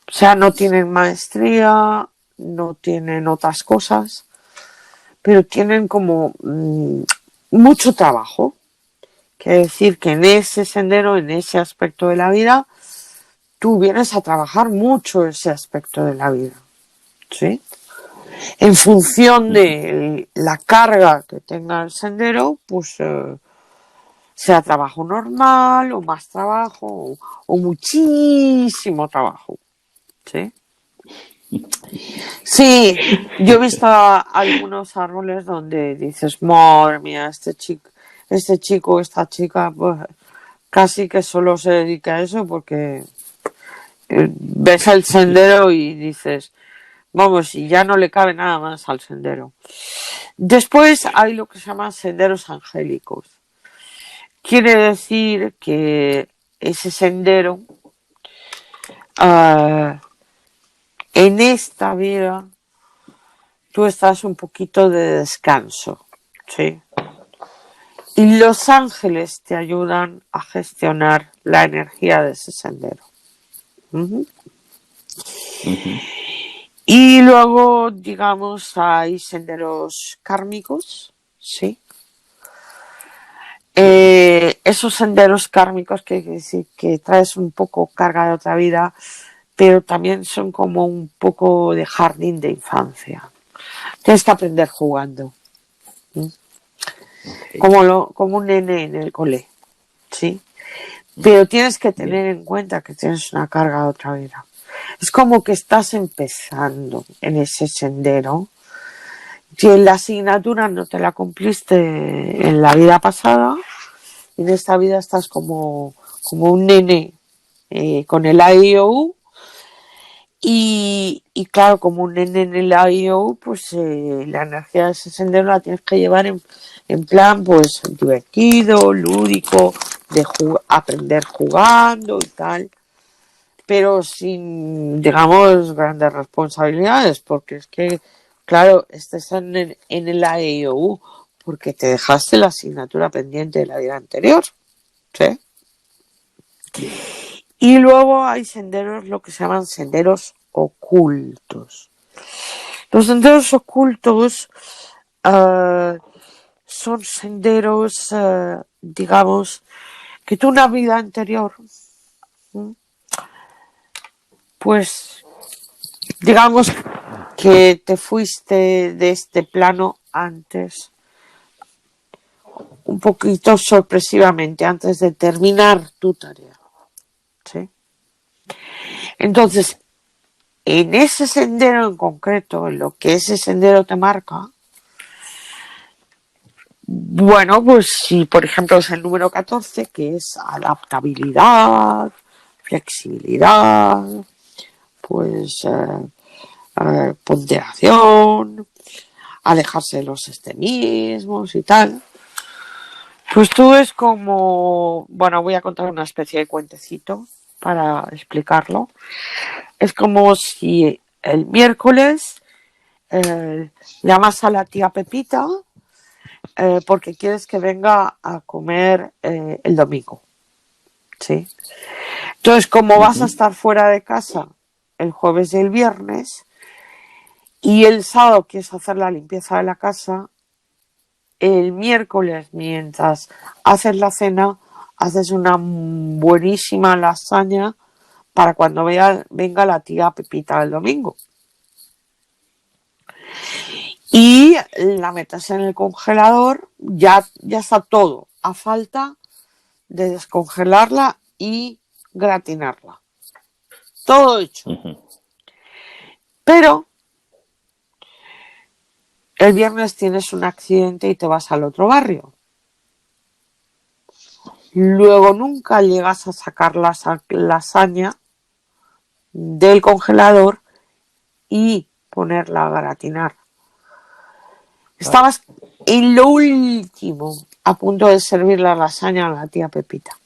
O sea, no tienen maestría, no tienen otras cosas, pero tienen como mucho trabajo. Quiere decir que en ese sendero, en ese aspecto de la vida, tú vienes a trabajar mucho ese aspecto de la vida, ¿sí? En función de la carga que tenga el sendero, pues sea trabajo normal o más trabajo o muchísimo trabajo, ¿sí? Sí, yo he visto algunos árboles donde dices, madre mía, este chico, esta chica, pues casi que solo se dedica a eso porque ves el sendero y dices, vamos, y ya no le cabe nada más al sendero. Después hay lo que se llama senderos angélicos. Quiere decir que ese sendero en esta vida tú estás un poquito de descanso, ¿sí? Y los ángeles te ayudan a gestionar la energía de ese sendero. Uh-huh. Ujú. Y luego, digamos, hay senderos kármicos, ¿sí? Esos senderos kármicos que traes un poco carga de otra vida, pero también son como un poco de jardín de infancia. Tienes que aprender jugando. Ok. Como un nene en el cole, ¿sí? Pero tienes que Bien. tener en cuenta que tienes una carga de otra vida. Es como que estás empezando en ese sendero. Si la asignatura no te la cumpliste en la vida pasada, en esta vida estás como un nene con el IOU y claro, como un nene en el IOU, pues la energía de ese sendero la tienes que llevar en plan pues divertido, lúdico, de aprender jugando y tal, pero sin, digamos, grandes responsabilidades, porque es que, claro, estás en el IOU porque te dejaste la asignatura pendiente de la vida anterior, ¿sí? Bien. Y luego hay senderos, lo que se llaman senderos ocultos. Los senderos ocultos son senderos, digamos, que tú una vida anterior, pues, digamos que te fuiste de este plano antes, un poquito sorpresivamente, antes de terminar tu tarea, ¿sí? Entonces, en ese sendero en concreto, en lo que ese sendero te marca, bueno, pues si por ejemplo es el número 14, que es adaptabilidad, flexibilidad, pues ponderación, alejarse de los extremismos y tal, pues tú es como, bueno, voy a contar una especie de cuentecito para explicarlo. Es como si el miércoles llamas a la tía Pepita porque quieres que venga a comer el domingo, ¿sí? Entonces, como vas a Ujú. estar fuera de casa el jueves y el viernes y el sábado quieres hacer la limpieza de la casa, el miércoles mientras haces la cena haces una buenísima lasaña para cuando venga la tía Pepita el domingo. Y la metes en el congelador, ya está todo, a falta de descongelarla y gratinarla. Todo hecho. Ujú. Pero el viernes tienes un accidente y te vas al otro barrio. Luego nunca llegas a sacar la lasaña del congelador y ponerla a gratinar. Vale. Estabas en lo último a punto de servir la lasaña a la tía Pepita.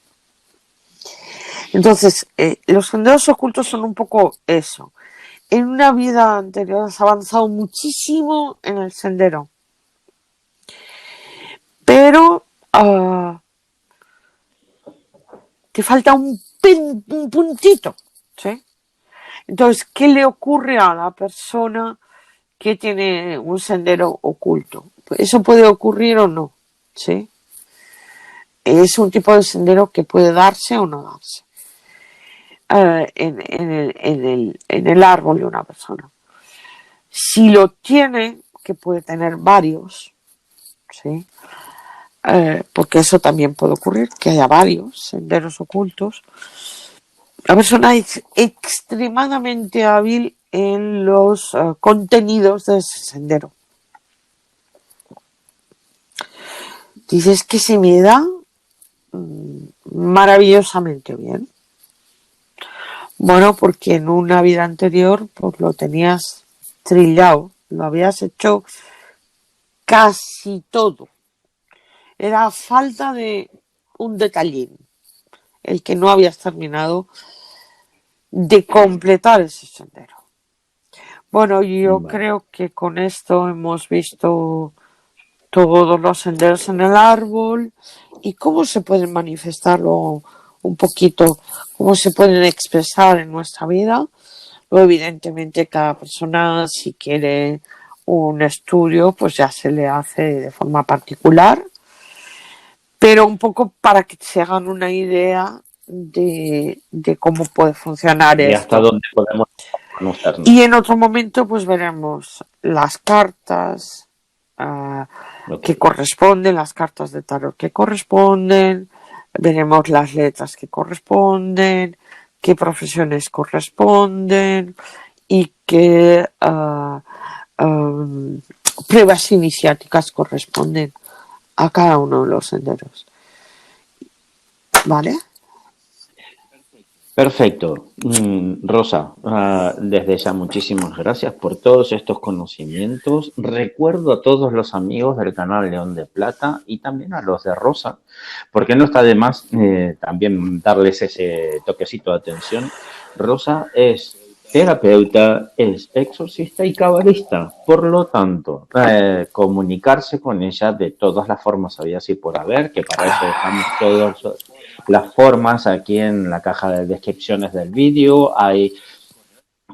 Entonces, los senderos ocultos son un poco eso. En una vida anterior has avanzado muchísimo en el sendero, pero te falta un puntito, ¿sí? Entonces, ¿qué le ocurre a la persona que tiene un sendero oculto? Pues eso puede ocurrir o no, ¿sí? Es un tipo de sendero que puede darse o no darse en el árbol de una persona. Si lo tiene, que puede tener varios, ¿sí? Porque eso también puede ocurrir, que haya varios senderos ocultos. La persona es extremadamente hábil en los contenidos de ese sendero. Dices que se me da maravillosamente bien. Bueno, porque en una vida anterior pues lo tenías trillado, lo habías hecho casi todo. Era falta de un detallín, el que no habías terminado de completar ese sendero. Bueno, yo Vale. creo que con esto hemos visto todos los senderos en el árbol y cómo se pueden manifestarlo un poquito, cómo se pueden expresar en nuestra vida. Luego, evidentemente, cada persona, si quiere un estudio, pues ya se le hace de forma particular, pero un poco para que se hagan una idea de cómo puede funcionar De hasta esto. dónde podemos conocernos. Y en otro momento, pues veremos las cartas Ok. que corresponden, las cartas de tarot que corresponden, veremos las letras que corresponden, qué profesiones corresponden y qué pruebas iniciáticas corresponden a cada uno de los senderos. ¿Vale? Perfecto. Rosa, desde ya muchísimas gracias por todos estos conocimientos. Recuerdo a todos los amigos del canal León de Plata y también a los de Rosa, porque no está de más también darles ese toquecito de atención. Rosa es terapeuta, es exorcista y cabalista. Por lo tanto, comunicarse con ella de todas las formas había y por haber, que para eso dejamos todos las formas aquí en la caja de descripciones del vídeo. Hay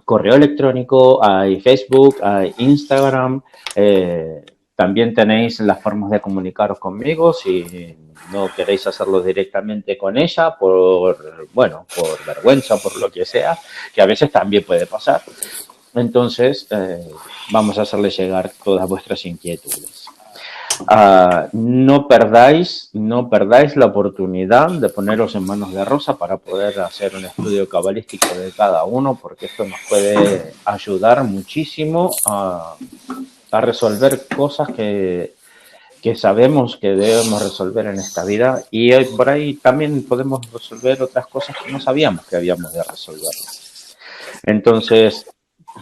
correo electrónico, hay Facebook, hay Instagram. También tenéis las formas de comunicaros conmigo si no queréis hacerlo directamente con ella por, bueno, por vergüenza, por lo que sea, que a veces también puede pasar. Entonces, vamos a hacerle llegar todas vuestras inquietudes. No perdáis la oportunidad de poneros en manos de Rosa para poder hacer un estudio cabalístico de cada uno, porque esto nos puede ayudar muchísimo a resolver cosas que sabemos que debemos resolver en esta vida y por ahí también podemos resolver otras cosas que no sabíamos que habíamos de resolverlas. Entonces,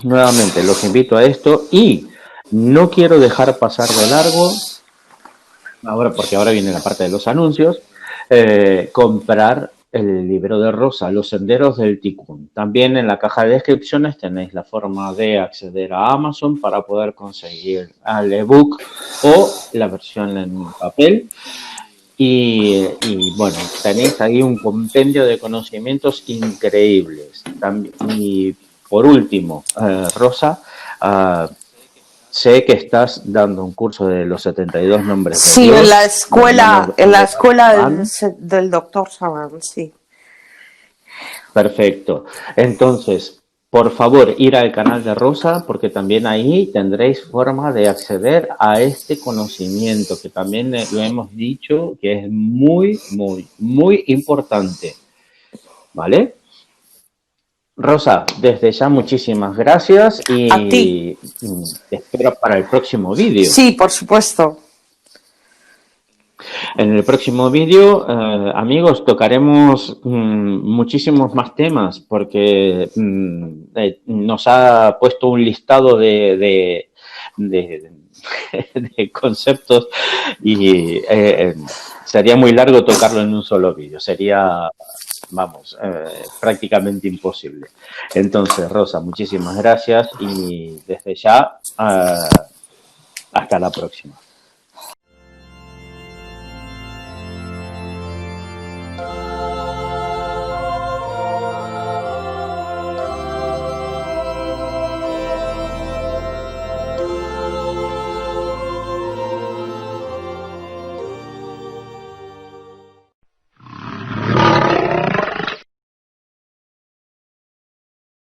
nuevamente los invito a esto y no quiero dejar pasar de largo ahora, porque ahora viene la parte de los anuncios, comprar el libro de Rosa, Los Senderos del Tikkun. También en la caja de descripciones tenéis la forma de acceder a Amazon para poder conseguir el ebook o la versión en papel. Y bueno, tenéis ahí un compendio de conocimientos increíbles. Y por último, Rosa, sé que estás dando un curso de los 72 nombres de Sí, Dios de la mano en la de escuela Saban. del doctor Saban, sí. Perfecto. Entonces, por favor, ir al canal de Rosa, porque también ahí tendréis forma de acceder a este conocimiento, que también lo hemos dicho, que es muy, muy, muy importante. ¿Vale? Rosa, desde ya muchísimas gracias A ti. y te espero para el próximo vídeo. Sí, por supuesto. En el próximo vídeo, amigos, tocaremos muchísimos más temas porque nos ha puesto un listado de de conceptos y sería muy largo tocarlo en un solo vídeo. Sería, vamos, prácticamente imposible. Entonces, Rosa, muchísimas gracias y desde ya, hasta la próxima.